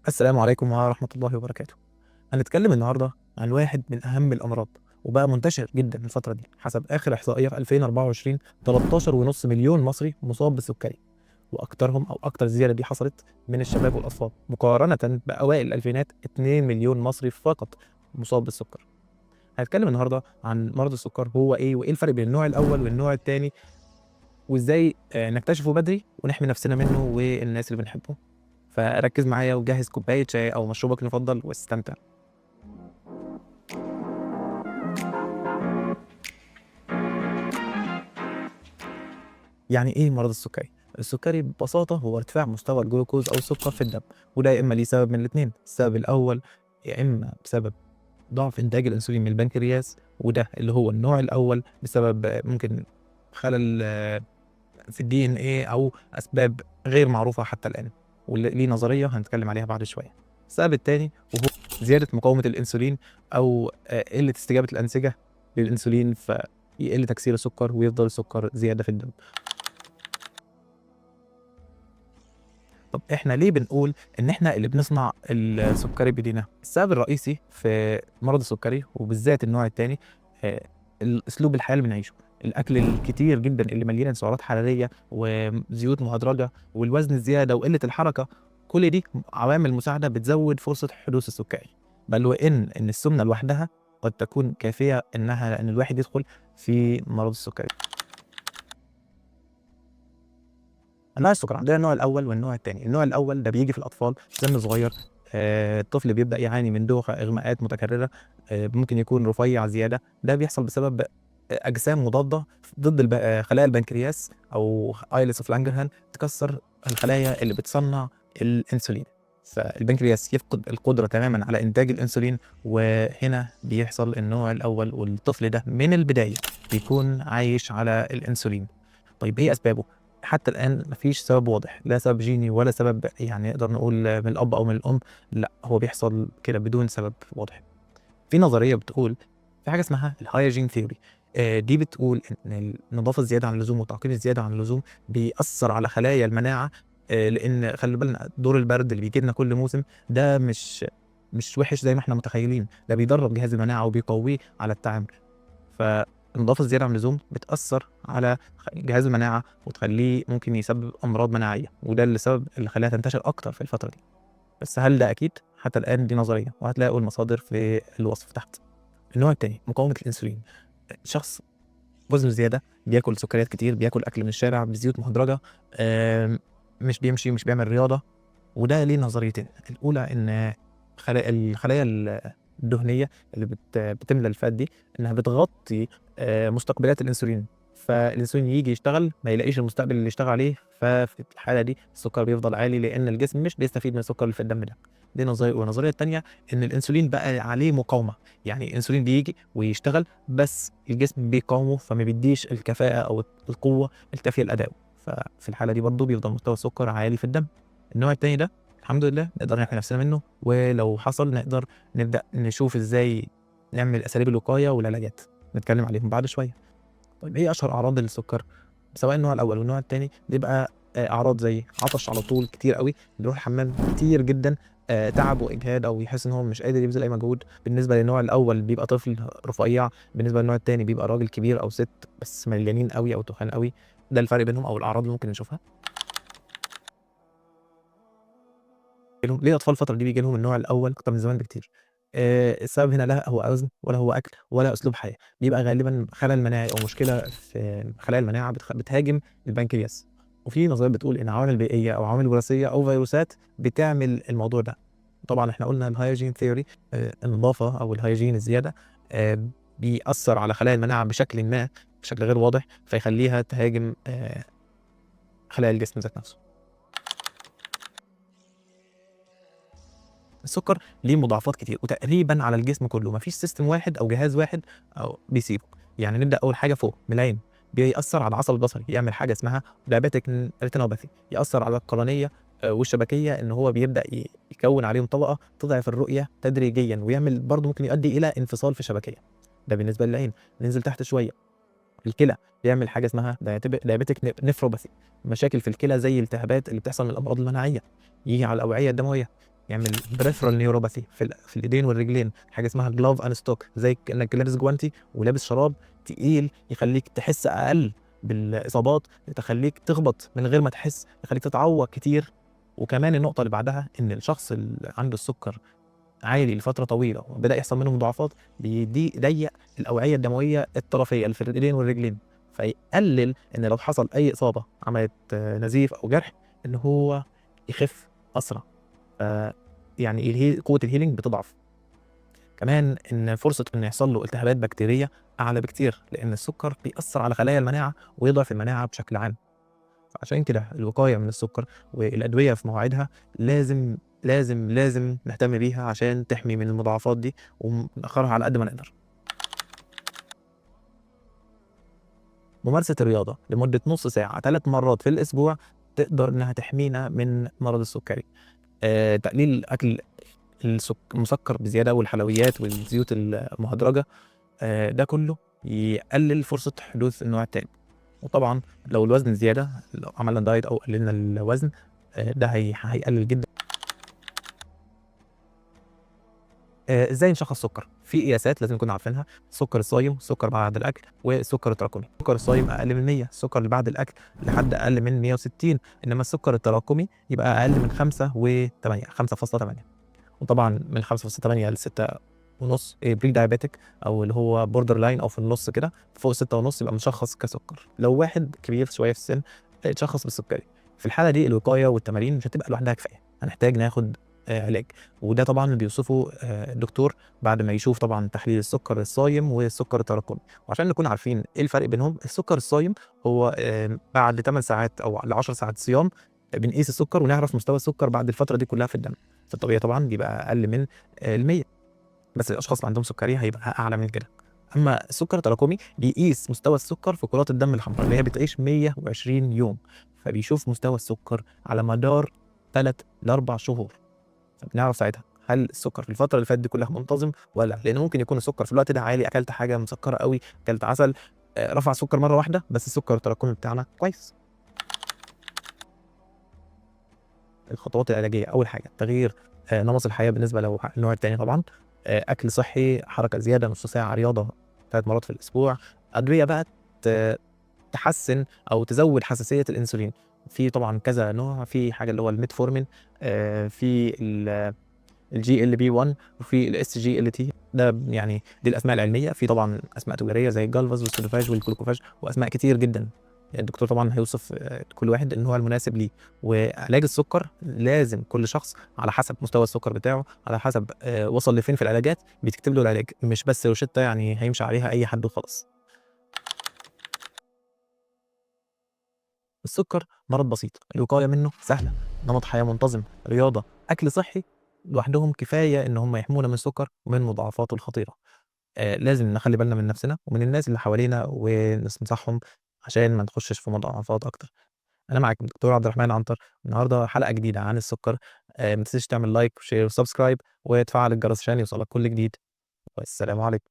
السلام عليكم ورحمة الله وبركاته. هنتكلم النهارده عن واحد من أهم الأمراض، وبقى منتشر جدًا الفترة دي. حسب آخر إحصائية في 2024 13.5 مليون مصري مصاب بالسكري، وأكترهم أو أكتر الزيادة دي حصلت من الشباب والأطفال، مقارنة بأوائل الألفينات 2 مليون مصري فقط مصاب بالسكر. هنتكلم النهارده عن مرض السكر هو إيه، وإيه الفرق بين النوع الأول والنوع التاني، وإزاي نكتشفه بدري ونحمي نفسنا منه والناس اللي بنحبهم. فركز معايا وجهز كوباية شاي أو مشروبك المفضل واستمتع. يعني إيه مرض السكري؟ السكري ببساطة هو ارتفاع مستوى الجلوكوز أو السكر في الدم، وده يا إما ليه سبب من الاتنين. السبب الأول يا إما بسبب ضعف إنتاج الأنسولين من البنكرياس، وده اللي هو النوع الأول بسبب ممكن خلل في الDNA أو أسباب غير معروفة حتى الآن، واللي ليه نظرية هنتكلم عليها بعد شوية. السبب التاني وهو زيادة مقاومة الأنسولين أو قلة استجابة الأنسجة للأنسولين، فيقل تكسير السكر ويفضل السكر زيادة في الدم. طب إحنا ليه بنقول إن إحنا اللي بنصنع السكري بإيدينا؟ السبب الرئيسي في مرض السكري وبالذات النوع التاني أسلوب الحياة اللي بنعيشه، الأكل الكتير جدًا اللي مليان سعرات حرارية وزيوت مهدرجة والوزن الزيادة وقلة الحركة، كل دي عوامل مساعدة بتزود فرصة حدوث السكري، بل وإن السمنة لوحدها قد تكون كافية إن الواحد يدخل في مرض السكري. أنواع السُكَر عندنا النوع الأول والنوع التاني. النوع الأول ده بييجي في الأطفال في سِن صغير، الطفل بيبدأ يعاني من دوخة، إغماءات متكررة، ممكن يكون رفيّع زيادة. ده بيحصل بسبب أجسام مضادة ضد خلايا البنكرياس أو islets of Langerhans تكسّر الخلايا اللي بتصنّع الأنسولين، فالبنكرياس يفقد القدرة تمامًا على إنتاج الأنسولين، وهنا بيحصل النوع الأول، والطفل ده من البداية بيكون عايش على الأنسولين. طيب إيه أسبابه؟ حتى الآن ما فيش سبب واضح، لا سبب جيني ولا سبب يعني نقدر نقول من الأب أو من الأم، لأ هو بيحصل كده بدون سبب واضح. في نظرية بتقول في حاجة اسمها الhygiene theory، دي بتقول إن النضافة الزيادة عن اللزوم والتعقيم الزيادة عن اللزوم بيأثّر على خلايا المناعة، لإن خلّي بالنا دور البرد اللي بييجي لنا كل موسم ده مش وِحِش زي ما إحنا متخيلين، ده بيدرّب جهاز المناعة وبيقويه على التعامل. فالنضافة الزيادة عن اللزوم بتأثّر على جهاز المناعة وتخلّيه ممكن يسبب أمراض مناعية، وده السبب اللي خلاها تنتشر أكتر في الفترة دي. بس هل ده أكيد؟ حتى الآن دي نظرية، وهتلاقوا المصادر في الوصف تحت. النوع التاني مقاومة الأنسولين. شخص وزنه زيادة، بياكل سكريات كتير، بياكل أكل من الشارع بزيوت مهدرجة، آمم، مش بيمشي، مش بيعمل رياضة، وده ليه نظريتين. الأولى إن الخلايا الدهنية اللي بتملى الفات دي، إنها بتغطي مستقبلات الأنسولين، فالأنسولين ييجي يشتغل ما يلاقيش المستقبل اللي يشتغل عليه، ففي الحالة دي السكر بيفضل عالي لإن الجسم مش بيستفيد من السكر اللي في الدم ده. دي نظرية. والنظرية التانية إن الأنسولين بقى عليه مقاومة، يعني الأنسولين بييجي ويشتغل بس الجسم بيقاومه فما بيدّيش الكفاءة أو القوة الكافية لأدائه، ففي الحالة دي برضه بيفضل مستوى السكر عالي في الدم. النوع التاني ده الحمد لله نقدر نحمي نفسنا منه، ولو حصل نقدر نبدأ نشوف إزاي نعمل أساليب الوقاية والعلاجات، نتكلم عليهم بعد شوية. طيب إيه أشهر أعراض السكر؟ سواء النوع الأول والنوع التاني بيبقى أعراض زي عطش على طول كتير أوي، بيروح الحمام كتير جدًا، تعب وإجهاد أو يحس إن هو مش قادر يبذل أي مجهود. بالنسبة للنوع الأول بيبقى طفل رفيّع، بالنسبة للنوع التاني بيبقى راجل كبير أو ست بس مليانين أوي أو تخان أوي. ده الفرق بينهم أو الأعراض اللي ممكن نشوفها. ليه الأطفال الفترة دي بييجي لهم النوع الأول أكتر من زمان بكتير؟ السبب هنا لا هو وزن ولا هو أكل ولا أسلوب حياة، بيبقى غالبًا خلل مناعي أو مشكلة في خلايا المناعة بتهاجم البنكرياس. وفي نظريات بتقول إن عوامل بيئية أو عوامل وراثية أو فيروسات بتعمل الموضوع ده. طبعًا إحنا قُلنا الhygiene theory، النضافة أو الhygiene الزيادة بيأثّر على خلايا المناعة بشكلٍ ما، بشكل غير واضح، فيخلّيها تهاجم خلايا الجسم ذات نفسه. السكر ليه مضاعفات كتير وتقريبًا على الجسم كله، ما فيش سيستم واحد أو جهاز واحد أو بيسيبه. يعني نبدأ أول حاجة فوق من العين، بيأثّر على العصب البصري، يعمل حاجة اسمها diabetic retinopathy، يأثّر على القرنية والشبكية، إن هو بيبدأ يكوّن عليهم طبقة تضعف الرؤية تدريجيًا، ويعمل برضه ممكن يؤدي إلى انفصال في الشبكية. ده بالنسبة للعين. ننزل تحت شوية، الكلى بيعمل حاجة اسمها diabetic nephropathy، مشاكل في الكلى زي الالتهابات اللي بتحصل من الأمراض المناعية. ييجي على الأوعية الدموية، يعمل peripheral neuropathy في الإيدين والرجلين، حاجة اسمها glove and stock، زي كأنك لابس جوانتي ولابس شراب تقيل يخلّيك تحس أقل بالإصابات، تخلّيك تخبط من غير ما تحس، يخلّيك تتعور كتير. وكمان النقطة اللي بعدها إن الشخص اللي عنده السكر عالي لفترة طويلة وبدأ يحصل منه مضاعفات، ضيّق الأوعية الدموية الطرفية اللي في الإيدين والرجلين، فيقلل إن لو حصل أي إصابة عملت نزيف أو جرح إن هو يخف أسرع. ف يعني قوة الhealing بتضعف. كمان إن فرصة إن يحصل له التهابات بكتيرية أعلى بكتير، لإن السكر بيأثّر على خلايا المناعة ويضعف المناعة بشكل عام. فعشان كده الوقاية من السكر والأدوية في مواعيدها لازم، لازم نهتم بيها عشان تحمي من المضاعفات دي ونأخرها على قد ما نقدر. ممارسة الرياضة لمدة نُص ساعة 3 مرات في الأسبوع تقدر إنها تحمينا من مرض السكري. تقليل أكل المسكر بزيادة والحلويات والزيوت المهدرجة، ده كله يقلل فرصة حدوث النوع التاني. وطبعًا لو الوزن زيادة، لو عملنا دايت أو قللنا الوزن، ده هيقلل جدًا. إزاي نشخّص سُكّر؟ في قياسات لازم نكون عارفينها، السُكّر الصايم، السُكّر بعد الأكل، والسُكّر التراكمي. السُكّر الصايم أقل من 100، السُكّر اللي بعد الأكل لحد أقل من 160، إنما السُكّر التراكمي يبقى أقل من 5.8، 5.8. وطبعًا من 5.8 ل6.5 pre-diabetic أو اللي هو borderline أو في النُص كده، فوق 6.5 يبقى مشخّص كسُكّر. لو واحد كبير شوية في السِن اتشخّص بالسُكّري، في الحالة دي الوقاية والتمارين مش هتبقى لوحدها كفاية، هنحتاج ناخد علاج، وده طبعًا اللي بيوصفه الدكتور بعد ما يشوف طبعًا تحليل السُكّر الصايم والسُكّر التراكمي. وعشان نكون عارفين إيه الفرق بينهم، السُكّر الصايم هو بعد 8 ساعات أو ل10 ساعات صيام بنقيس السُكّر ونعرف مستوى السُكّر بعد الفترة دي كلّها في الدم. في الطبيعي طبعًا بيبقى أقل من ال100، بس الأشخاص اللي عندهم سُكّري هيبقى أعلى من كده. أمّا السُكّر التراكمي بيقيس مستوى السُكّر في كرات الدم الحمرا اللي هي بتعيش 120 يوم، فبيشوف مستوى السُكّر على مدار 3 ل4 شهور، فبنعرف ساعتها هل السُكّر في الفترة اللي فاتت دي كلّها منتظم والّا لأ، لإن ممكن يكون السُكّر في الوقت ده عالي، أكلت حاجة مسكّرة أوي، أكلت عسل، رفع السُكّر مرّة واحدة، بس السُكّر التراكمي بتاعنا كويس. الخطوات العلاجية، أول حاجة تغيير نمط الحياة بالنسبة لو النوع التاني طبعًا، أكل صحّي، حركة زيادة، نُص ساعة رياضة 3 مرات في الأسبوع. أدوية بقى تحسّن أو تزوّد حساسية الأنسولين، في طبعًا كذا نوع، في حاجة اللي هو الmetformin، في الGLP-1 وفي الSGLT، ده يعني دي الأسماء العلمية، في طبعًا أسماء تجارية زي الجالفاز والسودوفاج والجلوكوفاج وأسماء كتير جدًا. الدكتور طبعًا هيوصف كل واحد النوع المناسب ليه. وعلاج السُكّر لازم كل شخص على حسب مستوى السُكّر بتاعه، على حسب وصل لفين في العلاجات، بيتكتب له العلاج، مش بس روشتة يعني هيمشي عليها أي حد وخلاص. السُكّر مرض بسيط، الوقاية منه سهلة، نمط حياة منتظم، رياضة، أكل صحّي، لوحدهم كفاية إن هم يحمونا من السُكّر ومن مضاعفاته الخطيرة. لازم نخلّي بالنا من نَفْسنا ومن الناس اللي حوالينا وننصحهم عشان ما نخشش في مضاعفات أكتر. أنا معاك دكتور عبد الرحمن عنتر، النهارده حلقة جديدة عن السُكّر. ما تنساش تعمل لايك وشير وسبسكرايب وتفعّل الجرس عشان يوصلك كل جديد، والسلام عليكم.